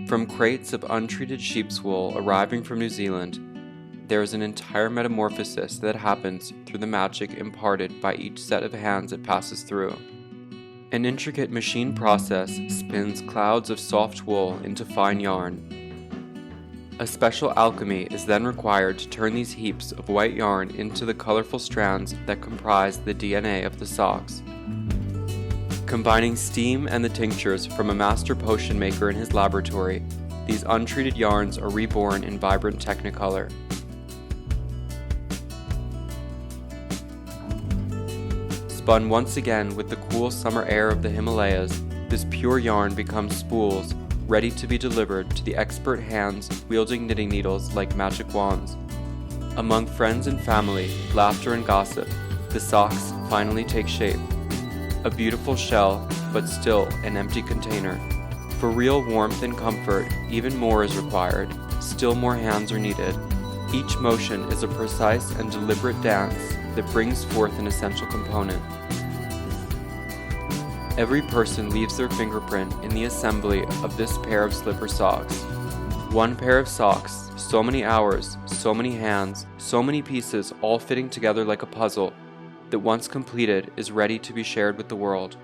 From crates of untreated sheep's wool arriving from New Zealand, there is an entire metamorphosis that happens through the magic imparted by each set of hands it passes through. An intricate machine process spins clouds of soft wool into fine yarn. A special alchemy is then required to turn these heaps of white yarn into the colorful strands that comprise the DNA of the socks. Combining steam and the tinctures from a master potion maker in his laboratory, these untreated yarns are reborn in vibrant technicolor. Spun once again with the cool summer air of the Himalayas, this pure yarn becomes spools, ready to be delivered to the expert hands wielding knitting needles like magic wands. Among friends and family, laughter and gossip, the socks finally take shape. A beautiful shell, but still an empty container. For real warmth and comfort, even more is required, still more hands are needed. Each motion is a precise and deliberate dance that brings forth an essential component. Every person leaves their fingerprint in the assembly of this pair of slipper socks. One pair of socks, so many hours, so many hands, so many pieces all fitting together like a puzzle that once completed is ready to be shared with the world.